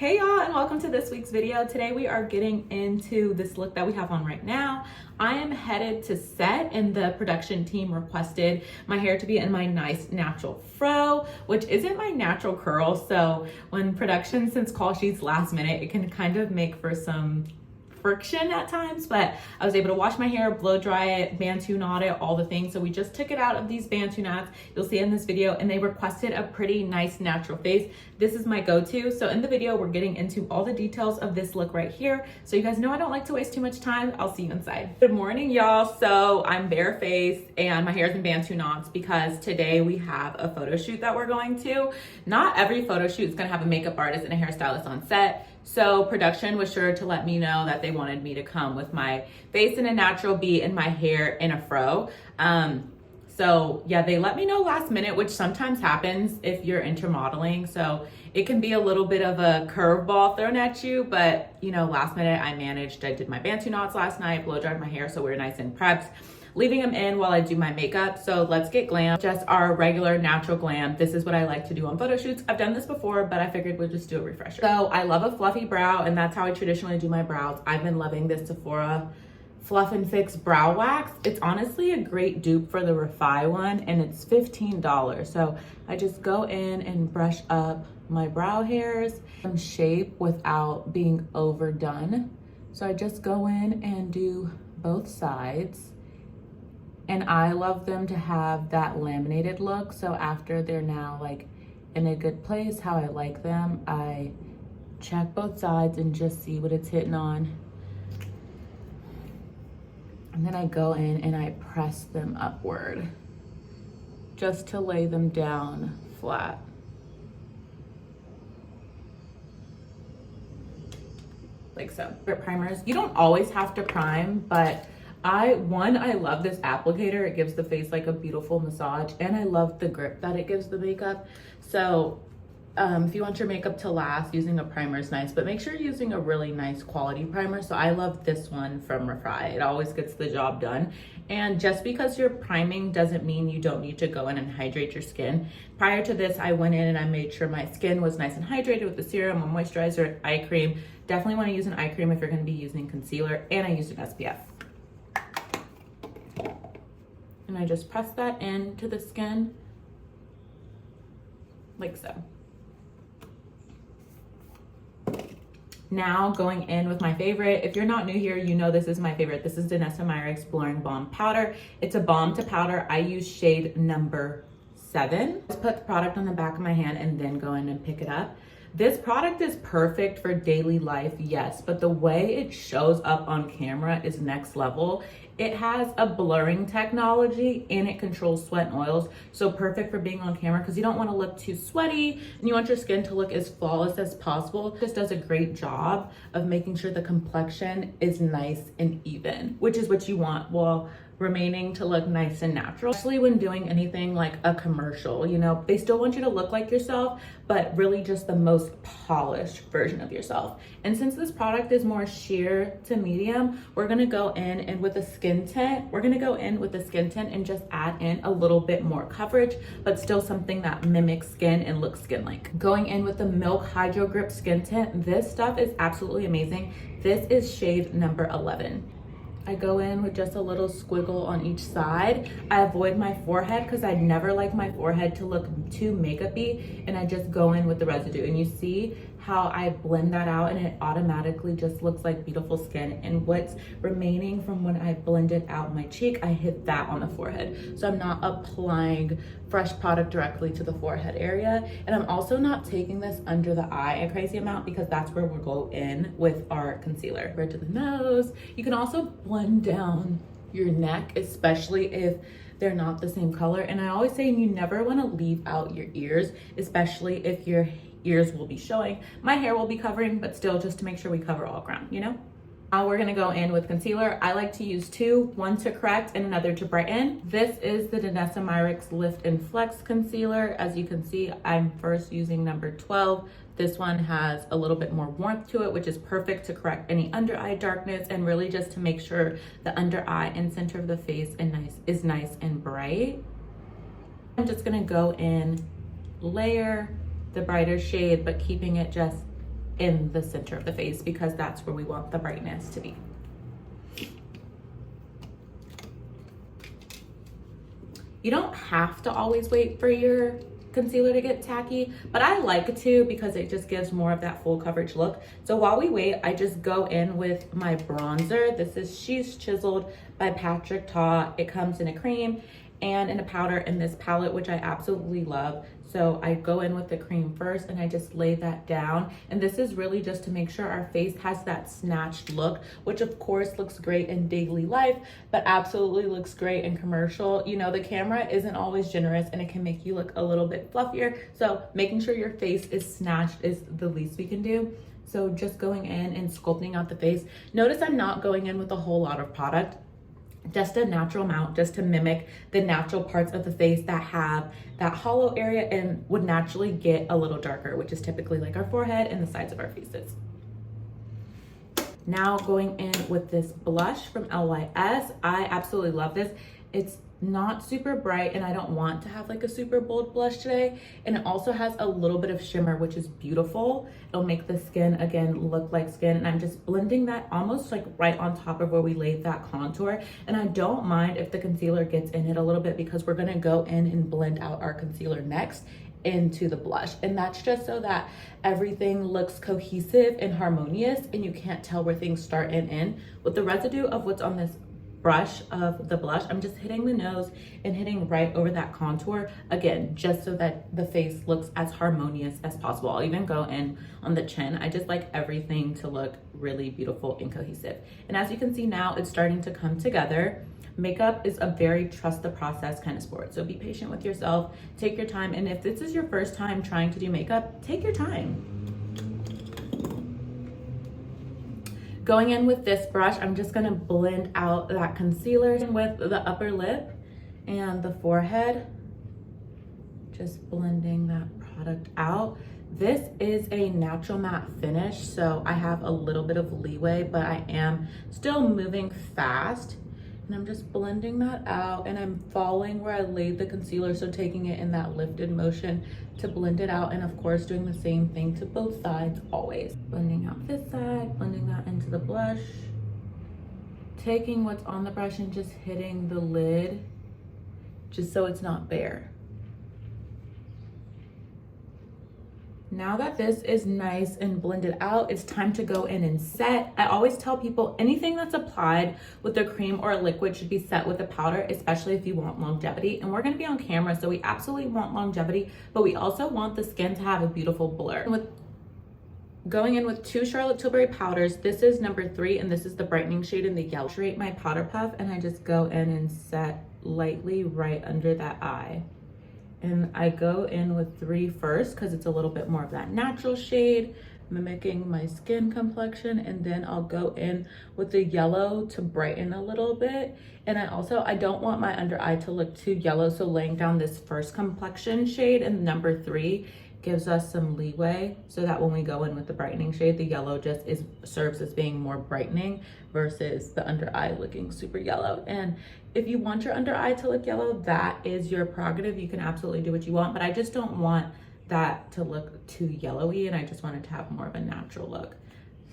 Hey y'all, and welcome to this week's video. Today we are getting into this look that we have on right now. I am headed to set and the production team requested my hair to be in my nice natural fro, which isn't my natural curl. So when production sends call sheets last minute, it can kind of make for some friction at times, but I was able to wash my hair, blow dry it, bantu knot it, all the things. So we just took it out of these bantu knots. You'll see in this video, and they requested a pretty nice natural face. This is my go-to. So in the video, we're getting into all the details of this look right here. So you guys know I don't like to waste too much time. I'll see you inside. Good morning, y'all. So I'm barefaced and my hair's in bantu knots because today we have a photo shoot that we're going to. Not every photo shoot is gonna have a makeup artist and a hairstylist on set. So production was sure to let me know that they wanted me to come with my face in a natural beat and my hair in a fro. So yeah, they let me know last minute, which sometimes happens if you're into modeling. So it can be a little bit of a curveball thrown at you, but you know, last minute I managed. I did my bantu knots last night, blow dried my hair, so we were nice and prepped, leaving them in while I do my makeup. So let's get glam, just our regular natural glam. This is what I like to do on photo shoots. I've done this before, but I figured we'll just do a refresher. So I love a fluffy brow, and that's how I traditionally do my brows. I've been loving this Sephora Fluff and Fix brow wax. It's honestly a great dupe for the Refi one, and it's $15. So I just go in and brush up my brow hairs, some shape without being overdone. So I just go in and do both sides. And I love them to have that laminated look. So after they're now like in a good place, how I like them, I check both sides and just see what it's hitting on. And then I go in and I press them upward just to lay them down flat. Like so. For primers, you don't always have to prime, but I love this applicator. It gives the face like a beautiful massage, and I love the grip that it gives the makeup. So if you want your makeup to last, using a primer is nice, but make sure you're using a really nice quality primer. So I love this one from Refi. It always gets the job done. And just because you're priming doesn't mean you don't need to go in and hydrate your skin. Prior to this, I went in and I made sure my skin was nice and hydrated with the serum, a moisturizer, eye cream. Definitely want to use an eye cream if you're going to be using concealer, and I used an SPF. And I just press that into the skin like so. Now going in with my favorite. If you're not new here, you know this is my favorite. This is Danessa Meyer's Exploring Balm Powder. It's a balm to powder. I use shade number 7. Just put the product on the back of my hand and then go in and pick it up. This product is perfect for daily life, yes, but the way it shows up on camera is next level. It has a blurring technology and it controls sweat and oils. So perfect for being on camera because you don't want to look too sweaty and you want your skin to look as flawless as possible. This does a great job of making sure the complexion is nice and even, which is what you want while remaining to look nice and natural. Especially when doing anything like a commercial, you know, they still want you to look like yourself, but really just the most polished version of yourself. And since this product is more sheer to medium, we're gonna go in and with a skin tint, and just add in a little bit more coverage, but still something that mimics skin and looks skin-like. Going in with the Milk Hydro Grip Skin Tint, this stuff is absolutely amazing. This is shade number 11. I go in with just a little squiggle on each side. I avoid my forehead because I never like my forehead to look too makeup-y, and I just go in with the residue. And you see how I blend that out and it automatically just looks like beautiful skin. And what's remaining from when I blend it out my cheek, I hit that on the forehead. So I'm not applying fresh product directly to the forehead area. And I'm also not taking this under the eye a crazy amount because that's where we'll go in with our concealer. Right to the nose. You can also blend down your neck, especially if they're not the same color. And I always say you never want to leave out your ears, especially if your ears will be showing. My hair will be covering, but still just to make sure we cover all ground, you know? Now we're gonna go in with concealer. I like to use two, one to correct and another to brighten. This is the Danessa Meyer's Lift and Flex Concealer. As you can see, I'm first using number 12. This one has a little bit more warmth to it, which is perfect to correct any under eye darkness and really just to make sure the under eye and center of the face is nice and bright. I'm just gonna go in, layer the brighter shade, but keeping it just in the center of the face because that's where we want the brightness to be. You don't have to always wait for your concealer to get tacky, but I like to because it just gives more of that full coverage look. So while we wait, I just go in with my bronzer. This is She's Chiseled by Patrick Ta. It comes in a cream and in a powder in this palette, which I absolutely love. So I go in with the cream first and I just lay that down. And this is really just to make sure our face has that snatched look, which of course looks great in daily life, but absolutely looks great in commercial. You know, the camera isn't always generous and it can make you look a little bit fluffier. So making sure your face is snatched is the least we can do. So just going in and sculpting out the face. Notice I'm not going in with a whole lot of product. Just a natural amount, just to mimic the natural parts of the face that have that hollow area and would naturally get a little darker, which is typically like our forehead and the sides of our faces. Now going in with this blush from LYS. I absolutely love this. It's not super bright and I don't want to have like a super bold blush today. And it also has a little bit of shimmer, which is beautiful. It'll make the skin again look like skin. And I'm just blending that almost like right on top of where we laid that contour. And I don't mind if the concealer gets in it a little bit because we're gonna go in and blend out our concealer next into the blush. And that's just so that everything looks cohesive and harmonious and you can't tell where things start and end. With the residue of what's on this brush of the blush, I'm just hitting the nose and hitting right over that contour again, just so that the face looks as harmonious as possible. I'll even go in on the chin. I just like everything to look really beautiful and cohesive. And as you can see now, it's starting to come together. Makeup is a very trust the process kind of sport. So be patient with yourself, take your time. And if this is your first time trying to do makeup, take your time. Going in with this brush, I'm just gonna blend out that concealer with the upper lip and the forehead. Just blending that product out. This is a natural matte finish, so I have a little bit of leeway, but I am still moving fast. And I'm just blending that out and I'm following where I laid the concealer, so taking it in that lifted motion to blend it out, and of course doing the same thing to both sides always. Blending out this side, blending that into the blush, taking what's on the brush and just hitting the lid just so it's not bare. Now that this is nice and blended out, it's time to go in and set. I always tell people anything that's applied with a cream or a liquid should be set with a powder, especially if you want longevity. And we're gonna be on camera, so we absolutely want longevity, but we also want the skin to have a beautiful blur. With going in with 2 Charlotte Tilbury powders, this is number 3 and this is the brightening shade in the yellow. Straight my powder puff and I just go in and set lightly right under that eye. And I go in with 3 first because it's a little bit more of that natural shade, mimicking my skin complexion. And then I'll go in with the yellow to brighten a little bit. And I don't want my under eye to look too yellow. So laying down this first complexion shade in number 3 gives us some leeway so that when we go in with the brightening shade, the yellow just serves as being more brightening versus the under eye looking super yellow. And if you want your under eye to look yellow, that is your prerogative. You can absolutely do what you want, but I just don't want that to look too yellowy and I just want it to have more of a natural look.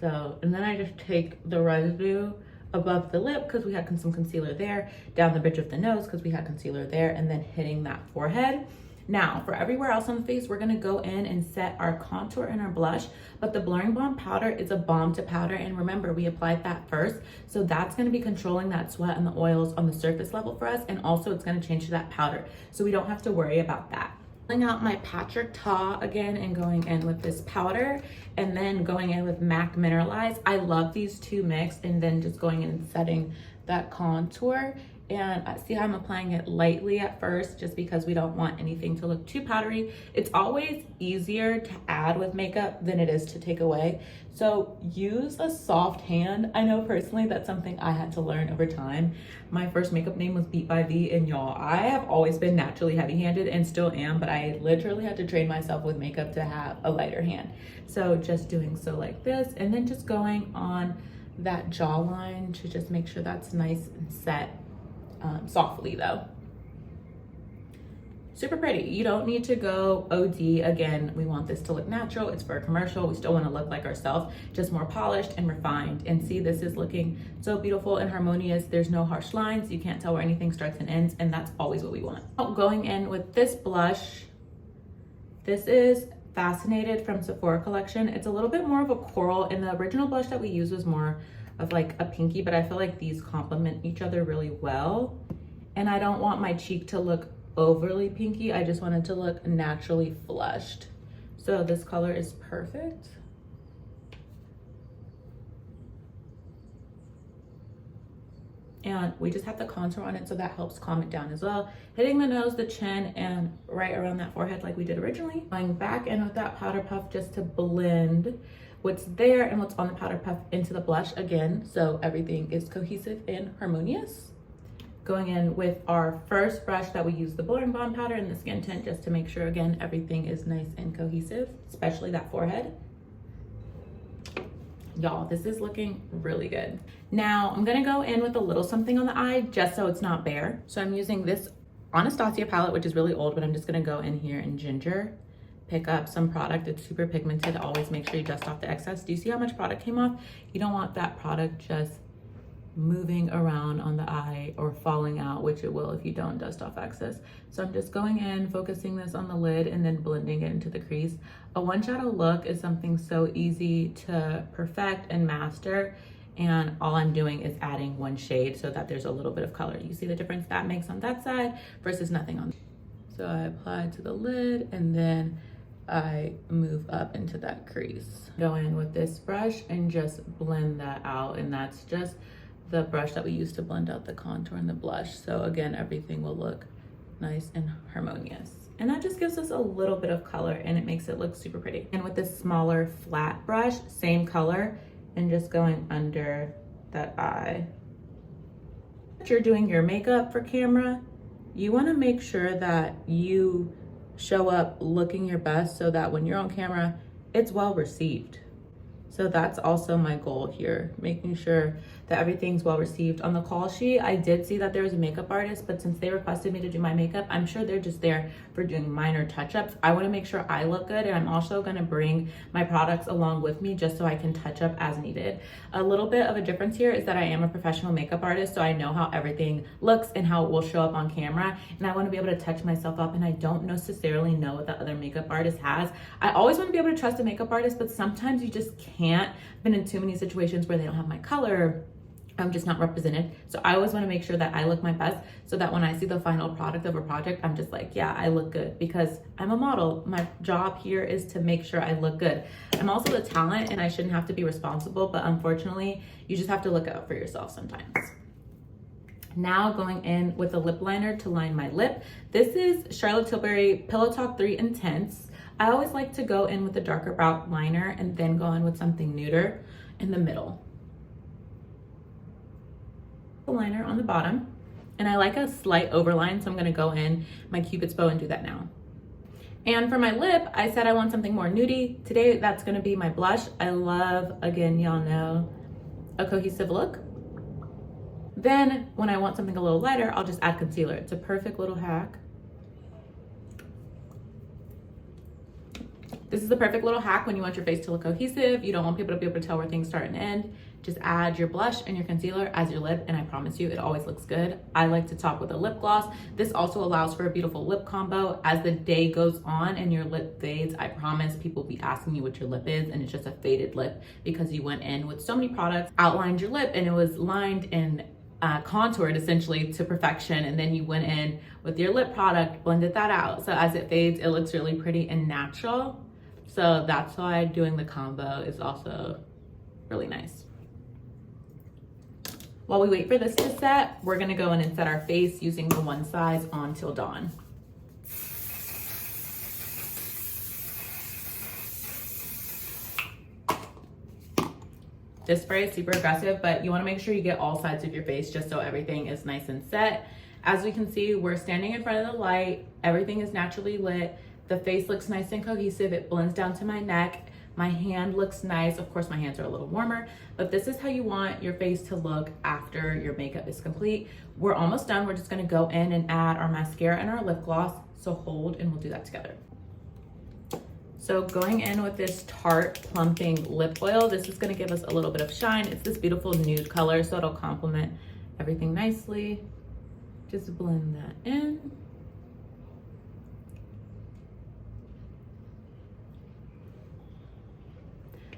So, and then I just take the residue above the lip because we had some concealer there, down the bridge of the nose because we had concealer there, and then hitting that forehead. Now, for everywhere else on the face, we're gonna go in and set our contour and our blush, but the Blurring Balm powder is a balm to powder, and remember, we applied that first, so that's gonna be controlling that sweat and the oils on the surface level for us, and also it's gonna change to that powder, so we don't have to worry about that. Pulling out my Patrick Ta again and going in with this powder, and then going in with MAC Mineralize. I love these two mixed, and then just going in and setting that contour. And see how I'm applying it lightly at first just because we don't want anything to look too powdery. It's always easier to add with makeup than it is to take away. So use a soft hand. I know personally that's something I had to learn over time. My first makeup name was Beat by V, and y'all, I have always been naturally heavy-handed and still am, but I literally had to train myself with makeup to have a lighter hand. So just doing so like this, and then just going on that jawline to just make sure that's nice and set. Softly though. super pretty. You don't need to go OD. Again, we want this to look natural. It's for a commercial. We still want to look like ourselves, just more polished and refined. And see, this is looking so beautiful and harmonious. There's no harsh lines. You can't tell where anything starts and ends, and that's always what we want. Going in with this blush, this is Fascinated from Sephora collection. It's a little bit more of a coral, and the original blush that we used was more of like a pinky, but I feel like these complement each other really well. And I don't want my cheek to look overly pinky. I just want it to look naturally flushed. So this color is perfect. And we just have the contour on it, so that helps calm it down as well. Hitting the nose, the chin, and right around that forehead like we did originally. Going back in with that powder puff just to blend what's there and what's on the powder puff into the blush again, so everything is cohesive and harmonious. Going in with our first brush that we use, the blurring balm powder and the skin tint, just to make sure, again, everything is nice and cohesive, especially that forehead. Y'all, this is looking really good. Now I'm gonna go in with a little something on the eye just so it's not bare. So I'm using this Anastasia palette, which is really old, but I'm just gonna go in here and ginger, pick up some product. It's super pigmented. Always make sure you dust off the excess. Do you see how much product came off? You don't want that product just moving around on the eye or falling out, which it will if you don't dust off excess. So I'm just going in, focusing this on the lid, and then blending it into the crease. A one shadow look is something so easy to perfect and master, and all I'm doing is adding one shade so that there's a little bit of color. You see the difference that makes on that side versus nothing on. So I apply to the lid, and then I move up into that crease. Go in with this brush and just blend that out, and that's just the brush that we use to blend out the contour and the blush. So again, everything will look nice and harmonious. And that just gives us a little bit of color, and it makes it look super pretty. And with this smaller flat brush, same color, and just going under that eye. If you're doing your makeup for camera, you wanna make sure that you show up looking your best so that when you're on camera, it's well received. So that's also my goal here, making sure that everything's well received. On the call sheet, I did see that there was a makeup artist, but since they requested me to do my makeup, I'm sure they're just there for doing minor touch-ups. I wanna make sure I look good, and I'm also gonna bring my products along with me just so I can touch up as needed. A little bit of a difference here is that I am a professional makeup artist, so I know how everything looks and how it will show up on camera, and I wanna be able to touch myself up, and I don't necessarily know what the other makeup artist has. I always wanna be able to trust a makeup artist, but sometimes you just can't. I've been in too many situations where they don't have my color, I'm just not represented. So I always want to make sure that I look my best, so that when I see the final product of a project, I'm just like, yeah, I look good, because I'm a model. My job here is to make sure I look good. I'm also the talent, and I shouldn't have to be responsible, but unfortunately, you just have to look out for yourself sometimes. Now going in with a lip liner to line my lip. This is Charlotte Tilbury Pillow Talk 3 Intense. I always like to go in with a darker brow liner and then go in with something nuder in the middle. The liner on the bottom, and I like a slight overline, so I'm gonna go in my Cupid's bow and do that now. And for my lip, I said I want something more nudie. Today, that's gonna be my blush. I love, again, y'all know, a cohesive look. Then when I want something a little lighter, I'll just add concealer. It's a perfect little hack. This is the perfect little hack when you want your face to look cohesive. You don't want people to be able to tell where things start and end. Just add your blush and your concealer as your lip, and I promise you, it always looks good. I like to top with a lip gloss. This also allows for a beautiful lip combo. As the day goes on and your lip fades, I promise people will be asking you what your lip is, and it's just a faded lip because you went in with so many products, outlined your lip, and it was lined and contoured essentially to perfection, and then you went in with your lip product, blended that out. So as it fades, it looks really pretty and natural. So that's why doing the combo is also really nice. While we wait for this to set, we're gonna go in and set our face using the One Size On Till Dawn. This spray is super aggressive, but you wanna make sure you get all sides of your face just so everything is nice and set. As we can see, we're standing in front of the light. Everything is naturally lit. The face looks nice and cohesive. It blends down to my neck. My hand looks nice. Of course, my hands are a little warmer, but this is how you want your face to look after your makeup is complete. We're almost done. We're just gonna go in and add our mascara and our lip gloss. So hold and we'll do that together. So going in with this Tarte Plumping Lip Oil, this is gonna give us a little bit of shine. It's this beautiful nude color, so it'll complement everything nicely. Just blend that in.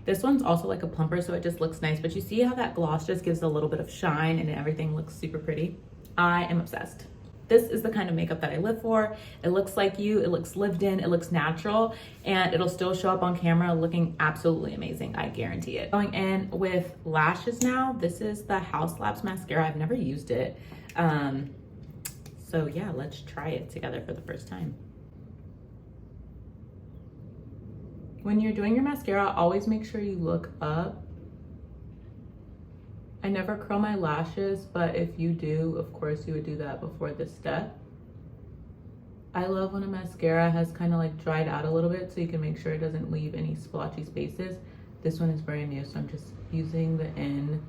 This one's also like a plumper, so it just looks nice, but you see how that gloss just gives a little bit of shine and everything looks super pretty? I am obsessed. This is the kind of makeup that I live for. It looks like you, it looks lived in, it looks natural, and it'll still show up on camera looking absolutely amazing, I guarantee it. Going in with lashes now, this is the House Labs mascara. I've never used it. So yeah, let's try it together for the first time. When you're doing your mascara, always make sure you look up. I never curl my lashes, but if you do, of course you would do that before this step. I love when a mascara has kind of like dried out a little bit so you can make sure it doesn't leave any splotchy spaces. This one is brand new, so I'm just using the end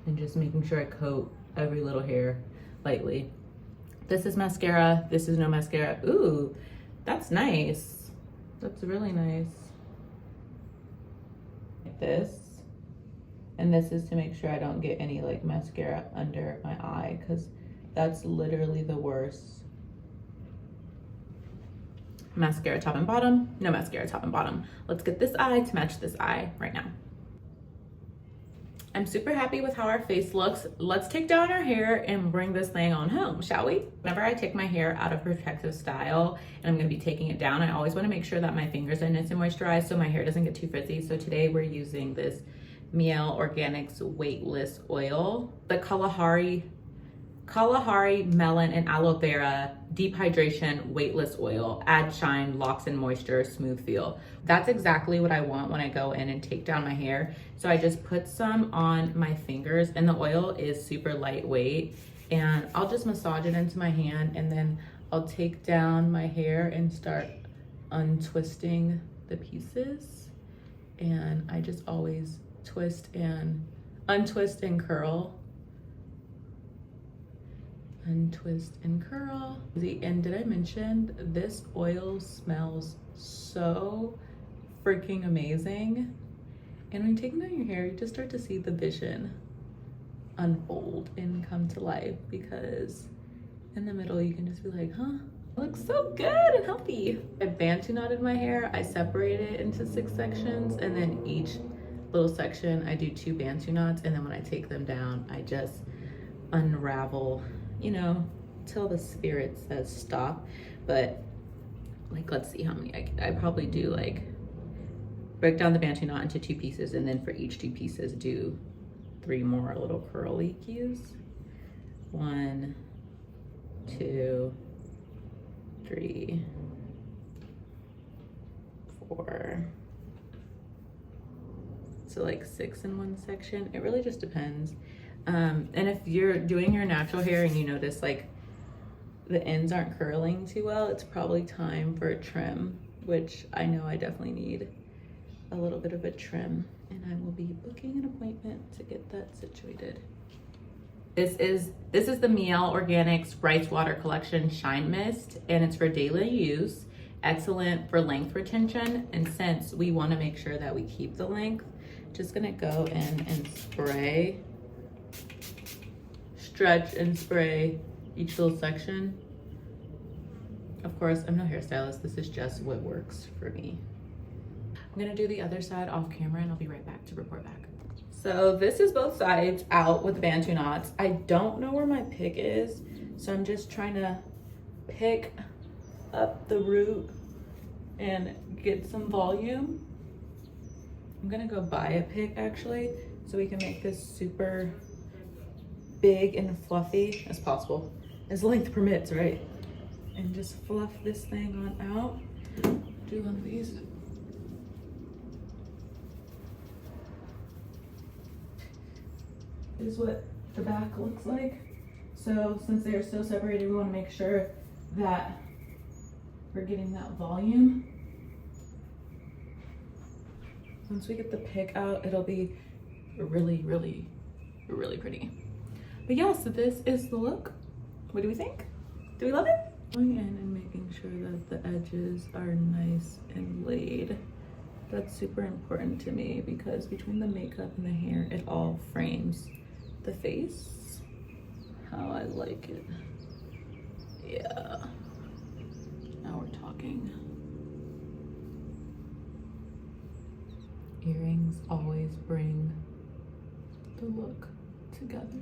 and just making sure I coat every little hair lightly. This is mascara, this is no mascara. Ooh, that's nice. That's really nice. Like this. And this is to make sure I don't get any like mascara under my eye, because that's literally the worst. Mascara top and bottom, no mascara top and bottom. Let's get this eye to match this eye right now. I'm super happy with how our face looks. Let's take down our hair and bring this thing on home, shall we? Whenever I take my hair out of protective style and I'm gonna be taking it down, I always wanna make sure that my fingers are nice and moisturized so my hair doesn't get too frizzy. So today we're using this Miel Organics Weightless Oil, the Kalahari Melon and Aloe Vera Deep Hydration Weightless Oil. Add shine, locks in moisture, smooth feel. That's exactly what I want when I go in and take down my hair. So I just put some on my fingers, and the oil is super lightweight, and I'll just massage it into my hand, and then I'll take down my hair and start untwisting the pieces. And I just always twist and untwist and curl, untwist and curl. And did I mention this oil smells so freaking amazing? And when you're taking down your hair, you just start to see the vision unfold and come to life, because in the middle you can just be like, huh, it looks so good and healthy. I bantu knotted my hair. I separated it into 6 sections, and then each little section I do 2 bantu knots, and then when I take them down I just unravel, you know, till the spirit says stop. But like, let's see how many I probably do, like break down the bantu knot into 2 pieces, and then for each 2 pieces do 3 more little curly cues. 1, 2, 3, 4. So like 6 in one section. It really just depends. And if you're doing your natural hair and you notice like the ends aren't curling too well, it's probably time for a trim, which I know I definitely need a little bit of a trim, and I will be booking an appointment to get that situated. This is the Miel Organics Rice Water Collection Shine Mist, and it's for daily use. Excellent for length retention, and since we want to make sure that we keep the length, just gonna go in and spray, stretch and spray each little section. Of course, I'm no hairstylist. This is just what works for me. I'm gonna do the other side off camera, and I'll be right back to report back. So this is both sides out with the bantu knots. I don't know where my pick is, so I'm just trying to pick up the root and get some volume. I'm gonna go buy a pick actually, so we can make this super big and fluffy as possible, as length permits, right? And just fluff this thing on out. Do one of these. This is what the back looks like. So since they are so separated, we want to make sure that we're getting that volume. Once we get the pick out, it'll be really, really, really pretty. But yeah, so this is the look. What do we think? Do we love it? Going in and make making sure that the edges are nice and laid. That's super important to me because between the makeup and the hair, it all frames the face how I like it. Yeah, now we're talking. Earrings always bring the look together.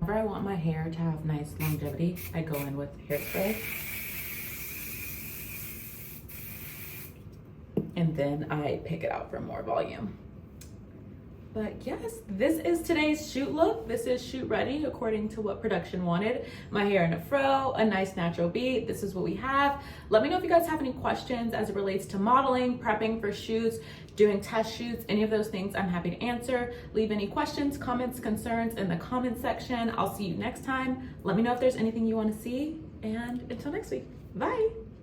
Whenever I want my hair to have nice longevity, I go in with hairspray. And then I pick it out for more volume. But yes, this is today's shoot look. This is shoot ready according to what production wanted. My hair in a fro, a nice natural beat. This is what we have. Let me know if you guys have any questions as it relates to modeling, prepping for shoots, doing test shoots, any of those things. I'm happy to answer. Leave any questions, comments, concerns in the comment section. I'll see you next time. Let me know if there's anything you want to see, and until next week, bye.